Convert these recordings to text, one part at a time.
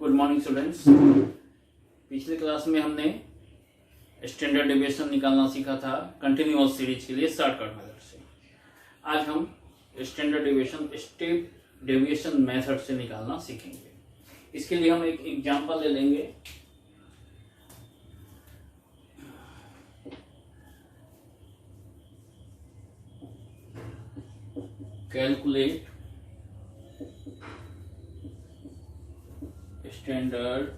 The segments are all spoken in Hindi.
Good morning students. पिछले क्लास में हमने स्टैंडर्ड डेविएशन निकालना सीखा था कंटिन्यूअस सीरीज के लिए शॉर्टकट मेथड से। आज हम standard deviation step deviation method से निकालना सीखेंगे। इसके लिए हम एक एग्जांपल ले लेंगे। Calculate standard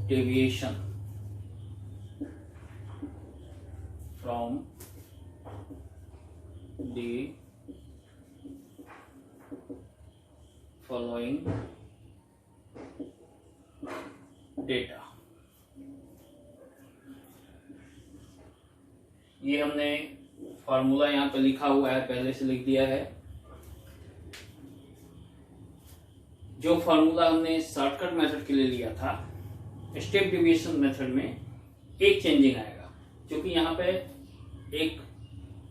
deviation from the following data. ये हमने फॉर्मूला यहाँ पे लिखा हुआ है, पहले से लिख दिया है। जो फॉर्मूला हमने शॉर्टकट मेथड के लिए लिया था, स्टेप डेविएशन मेथड में एक चेंजिंग आएगा, क्योंकि यहाँ पे एक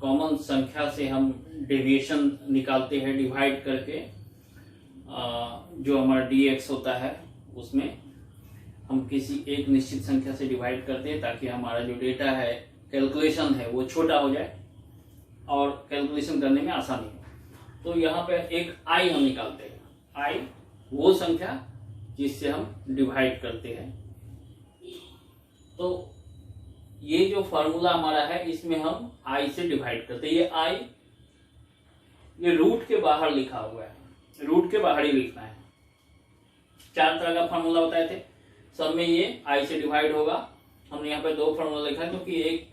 कॉमन संख्या से हम डेविएशन निकालते हैं डिवाइड करके। जो हमारा dx होता है उसमें हम किसी एक निश्चित संख्या से डिवाइड करते हैं ताकि हमारा जो डेटा है, कैलकुलेशन है, वो छोटा हो जाए और कैलकुलेशन करने में आसानी हो। तो यहाँ पे एक i हम निकालते हैं। i वो संख्या जिससे हम डिवाइड करते हैं। तो ये जो फॉर्मूला हमारा है, इसमें हम i से डिवाइड करते हैं। ये i ये रूट के बाहर लिखा हुआ है, रूट के बाहर ही लिखना है। चार तरह का फॉर्मूला बताए थे, सब में ये i से डिवाइड होगा। हमने यहाँ पे दो फॉर्मूला लिखा है, क्योंकि एक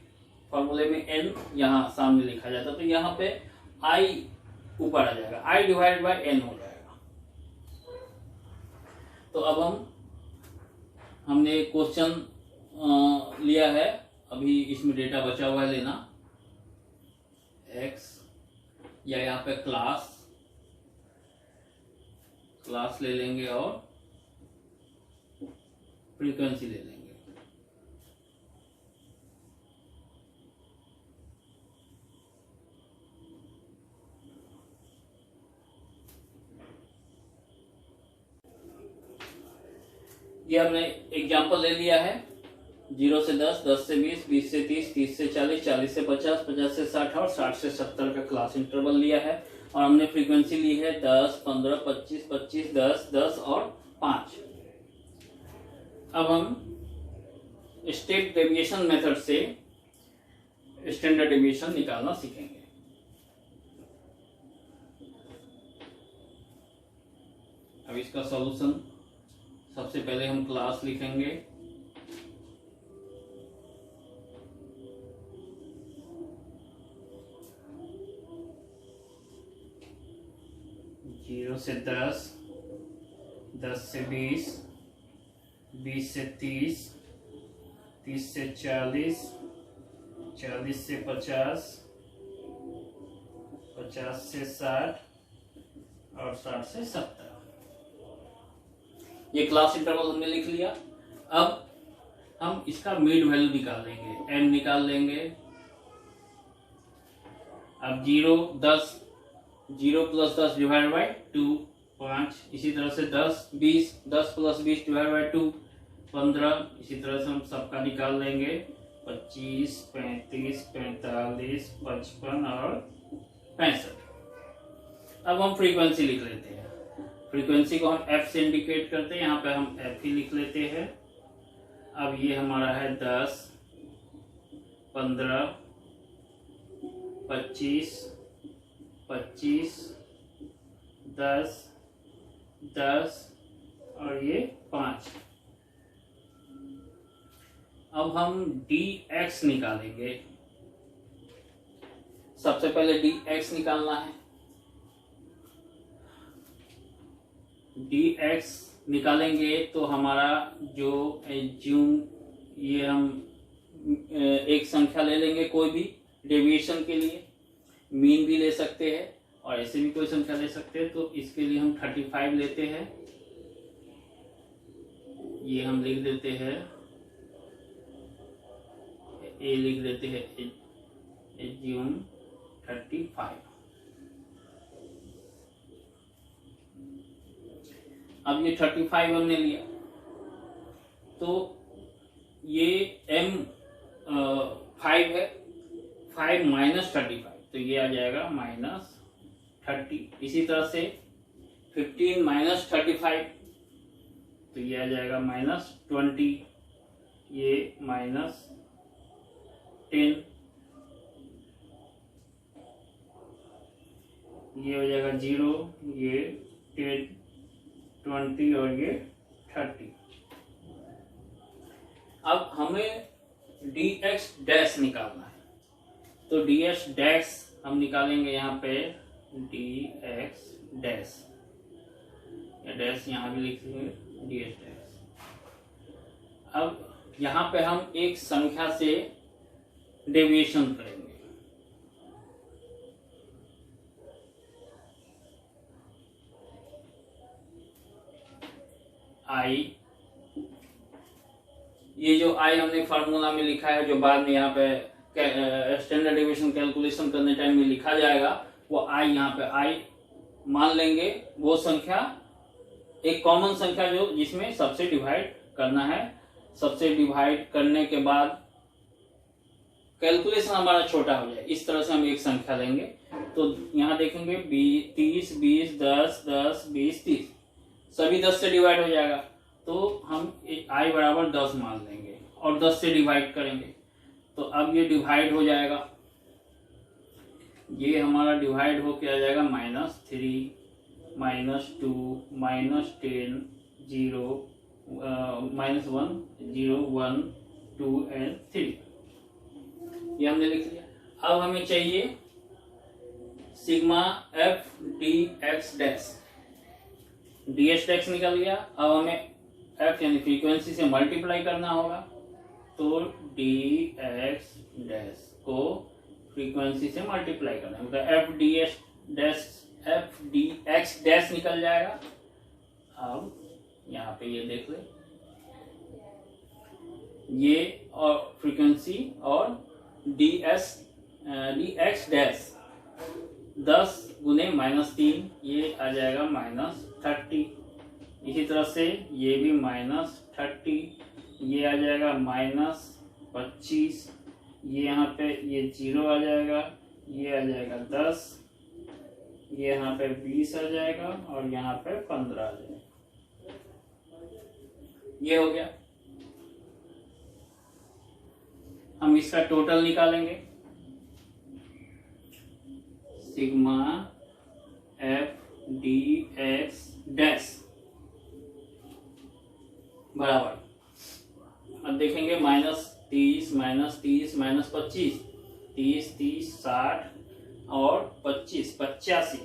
फॉर्मूले में n यहाँ सामने लिखा जाता है, तो यहाँ पे i ऊपर आ जाएगा, i डिवाइड बाय n हो जाएगा। तो अब हमने क्वेश्चन लिया है, अभी इसमें डेटा बचा हुआ है लेना। x या यहाँ पे क्लास ले लेंगे और फ्रीक्वेंसी ले लेंगे। ये हमने एग्जाम्पल ले लिया है। 0 से 10, 10 से 20, 20 से 30, 30 से 40, 40 से 50, 50 से 60 और 60 से 70 का क्लास इंटरवल लिया है। और हमने फ्रीक्वेंसी ली है 10, 15, 25, 25, 10, 10 और 5। अब हम स्टेप डेविएशन मेथड से स्टैंडर्ड डेविएशन निकालना सीखेंगे। अब इसका सॉल्यूशन, सबसे पहले हम क्लास लिखेंगे। जीरो से 10, 10 से 20, 20 से 30, 30 से 40, 40 से 50, 50 से 60 और 60 से 70। ये क्लास इंटरवल हमने लिख लिया। अब हम इसका मिड वैल्यू निकाल लेंगे, n निकाल लेंगे। अब 0 प्लस 10 डिवाइड बाई 2 5। इसी तरह से 10 20, 10 प्लस 20 डिवाइड बाई 2 15। इसी तरह से हम सबका निकाल लेंगे 25, 35, 45, 55 और 65। अब हम फ्रीक्वेंसी लिख लेते हैं। फ्रीक्वेंसी को हम f से इंडिकेट करते हैं, यहाँ पे हम f ही लिख लेते हैं। अब ये हमारा है 10, 15, 25, 25, 10, 10 और ये 5। अब हम dx निकालेंगे। सबसे पहले dx निकालना है। dx निकालेंगे तो हमारा जो ये हम एक संख्या ले लेंगे, कोई भी डेविएशन के लिए मीन भी ले सकते हैं और ऐसे भी कोई संख्या ले सकते हैं। तो इसके लिए हम 35 लेते हैं। ये हम लिख देते हैं, ए लिख देते हैं, एज्यूम 35। अब ये 35 हमने लिया, तो ये M5 है, 5 माइनस 35, तो ये आ जाएगा -30। इसी तरह से 15 माइनस 35, तो ये आ जाएगा -20, ये -10, ये हो जाएगा 0, ये 10, 20 और ये 30। अब हमें dx डैश निकालना है, तो dx डैश हम निकालेंगे यहाँ पे, dx डैश, या डैश यहाँ भी लिख लेंगे, dx डैश। अब यहाँ पे हम एक संख्या से डेविएशन करेंगे, i, ये जो i हमने फार्मूला में लिखा है, जो बाद में यहाँ पे स्टैंडर्ड डेविएशन कैलकुलेशन करने टाइम में लिखा जाएगा, वो i यहाँ पे i मान लेंगे, वो संख्या एक कॉमन संख्या जो जिसमें सबसे डिवाइड करना है। सबसे डिवाइड करने के बाद कैलकुलेशन हमारा छोटा हो जाए, इस तरह से हम एक संख्या लेंगे। तो यहाँ देखेंगे 30, 20, 10, 10, 20, 30, सभी 10 से डिवाइड हो जाएगा, तो हम i बराबर 10 मान लेंगे और 10 से डिवाइड करेंगे, तो अब ये डिवाइड हो जाएगा, ये हमारा डिवाइड हो के आ जाएगा -3, -2, -10, 0, -1, 0, 1, 2 एंड 3, ये हमने लिख लिया। अब हमें चाहिए sigma f dx dash, dx dash निकल गया। अब हमें f यानी फ्रीक्वेंसी से मल्टीप्लाई करना होगा, तो dx डैश को फ्रीक्वेंसी से मल्टीप्लाई करना है, मतलब f dx डैश निकल जाएगा। अब यहाँ पे ये देख ले, ये और फ्रीक्वेंसी और dx डैश 10 गुने -3, ये आ जाएगा -30। इसी तरह से ये भी -30, ये आ जाएगा -25, ये यहाँ पे ये 0 आ जाएगा, ये आ जाएगा 10, ये यहाँ पे 20 आ जाएगा और यहाँ पे 15 आ जाएगा। ये हो गया। हम इसका टोटल निकालेंगे, सिग्मा f dx डैश बराबर, अब देखेंगे -30, -30, -25, 30, 30, 60 और 25, 85,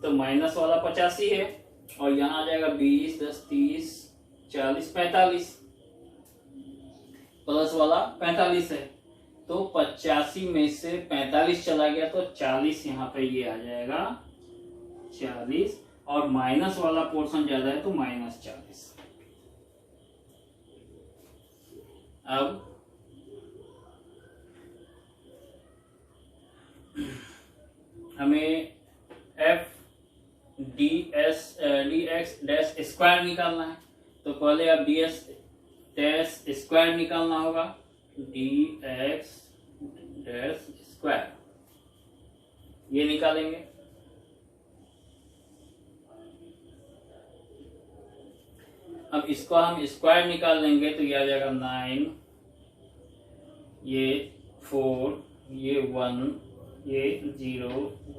तो माइनस वाला 85 है, और यहाँ आ जाएगा 20, 10, 30, 40, 45, प्लस वाला 45 है, तो 85 में से 45 चला गया तो 40 यहाँ पे ये आ जाएगा 40, और माइनस वाला पोर्शन ज्यादा है तो -40। अब हमें f dx डैश स्क्वायर निकालना है, तो पहले अब ds डैश स्क्वायर निकालना होगा, dx डैश स्क्वायर, ये निकालेंगे। अब इसको हम स्क्वायर निकाल लेंगे तो ये आ जाएगा 9, ये 4, ये 1, ये 0,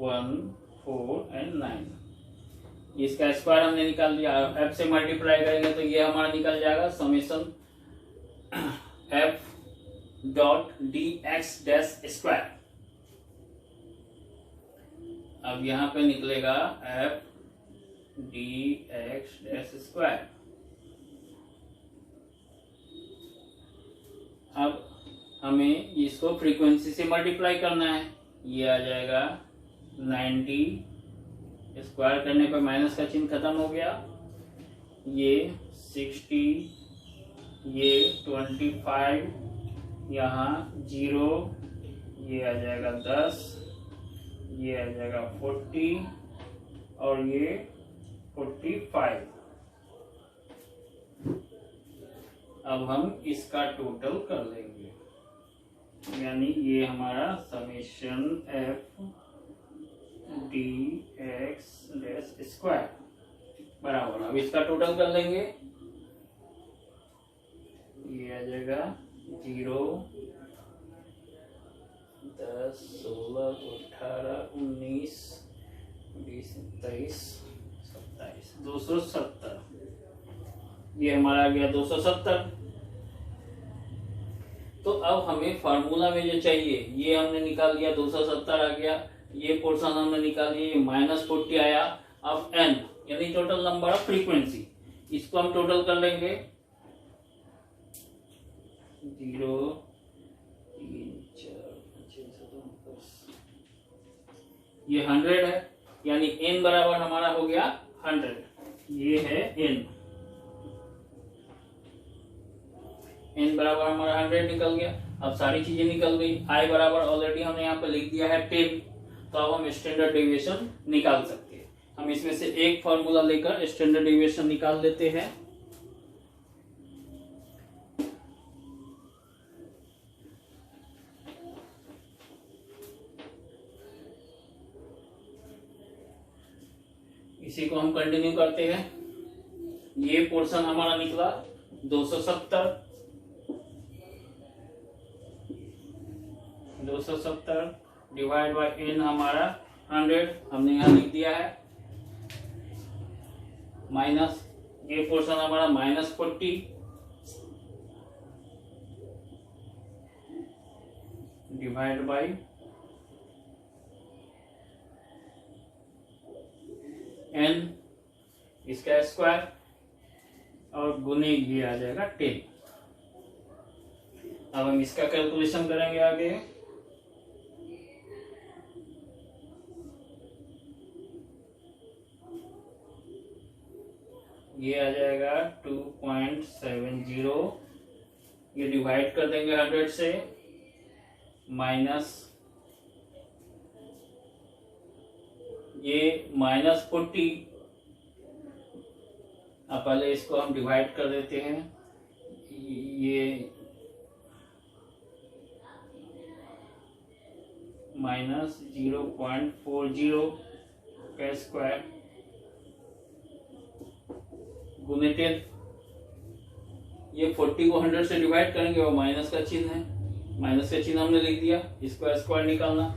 1, 4 एंड 9, इसका स्क्वायर हमने निकाल लिया। f से मल्टीप्लाई करेंगे तो ये हमारा निकल जाएगा summation f dot dx dash square. अब यहाँ पे निकलेगा f dx डैश स्क्वायर। अब हमें इसको फ्रीक्वेंसी से मल्टीप्लाई करना है, ये आ जाएगा 90, स्क्वायर करने पर माइनस का चिन्ह खत्म हो गया, ये 60, ये 25, यहाँ 0, ये आ जाएगा 10, ये आ जाएगा 40 और ये 45। अब हम इसका टोटल कर लेंगे, यानी ये हमारा summation F D x dash square बराबर, अब इसका टोटल कर लेंगे। ये आ जाएगा 0, 10, 16, 18, 19, 20, 23, 27, 270। ये हमारा आ गया 270। तो अब हमें फार्मूला में जो चाहिए ये हमने निकाल लिया, 270 आ गया, ये पोर्शन हमने निकाल लिया, ये -40 आया। अब n यानी टोटल नंबर ऑफ फ्रीक्वेंसी, इसको हम टोटल कर लेंगे। 0, 3, 4, 5, 6, 7, 10, ये 100 है, यानी n बराबर हमारा हो गया 100। ये है n बराबर हमारा 100 निकल गया। अब सारी चीजें निकल गई। i बराबर ऑलरेडी हमने यहाँ पे लिख दिया है 10, तो अब हम स्टैंडर्ड डेविएशन निकाल सकते हैं। हम इसमें से एक फॉर्मूला लेकर स्टैंडर्ड डेविएशन निकाल लेते हैं। इसी को हम कंटिन्यू करते हैं। ये पोर्शन हमारा निकला 270 डिवाइड बाय n हमारा 100 हमने यहाँ लिख दिया है, माइनस ये पोर्शन हमारा -40 डिवाइड बाय n इसका स्क्वायर और गुने ये आ जाएगा 10। अब हम इसका कैलकुलेशन करेंगे आगे। ये आ जाएगा 2.70, ये डिवाइड कर देंगे 100 से, माइनस ये -40। अब पहले इसको हम डिवाइड कर देते हैं। ये -0.40 का स्क्वायर गुने 10। ये 40 को 100 से डिवाइड करेंगे और माइनस का चिन्ह है, माइनस का चिन्ह हमने लिख दिया। इसको स्क्वायर निकालना,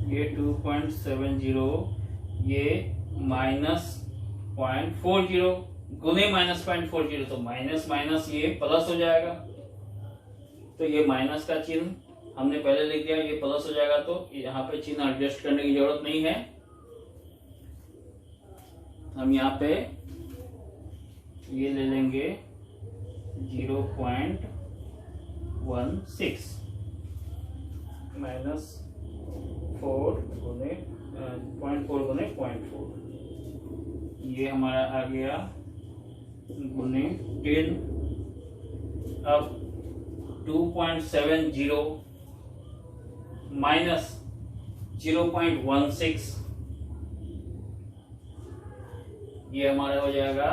ये 2.70 ये -0.40 गुने -0.40, तो माइनस माइनस ये प्लस हो जाएगा। तो ये माइनस का चिन्ह हमने पहले लिख दिया, ये प्लस हो जाएगा, तो यहाँ पे चिन्ह एडजस्ट करने की जरूरत नहीं है। हम यहाँ पे ये ले लेंगे 0.16 -4 गुने 0.4 गुने 0.4, ये हमारा आ गया गुने 10। अब 2.70 माइनस 0.16, ये हमारा हो जाएगा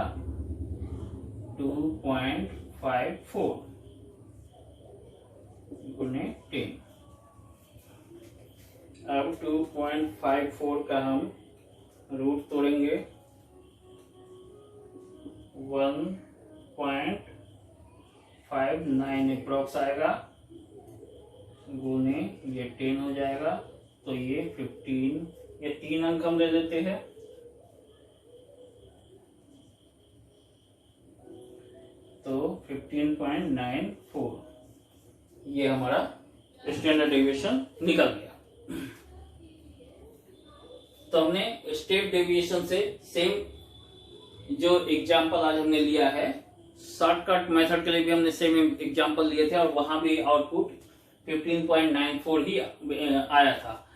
2.54 गुने 10। अब 2.54 का हम रूट तोड़ेंगे, 1.59 अप्रॉक्स आएगा, गुने ये 10 हो जाएगा, तो ये 15, ये 3 अंक हम ले लेते हैं, तो 15.94, ये हमारा स्टैंडर्ड डेविएशन निकल गया। तो हमने स्टेप डेविएशन से सेम जो एग्जाम्पल आज हमने लिया है, शॉर्टकट मेथड के लिए भी हमने सेम एग्जाम्पल लिए थे और वहां भी आउटपुट 15.94 ही आया था।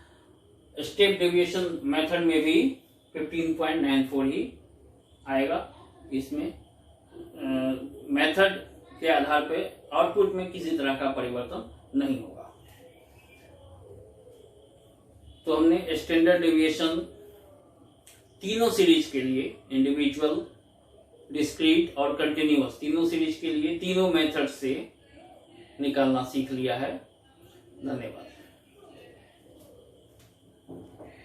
स्टेप डेविएशन मेथड में भी 15.94 ही आएगा। इसमें मेथड के आधार पे आउटपुट में किसी तरह का परिवर्तन नहीं होगा। तो हमने स्टैंडर्ड डेविएशन तीनों सीरीज के लिए, इंडिविजुअल, डिस्क्रीट और कंटिन्यूअस तीनों सीरीज के लिए तीनों मेथड से निकालना सीख लिया है। धन्यवाद।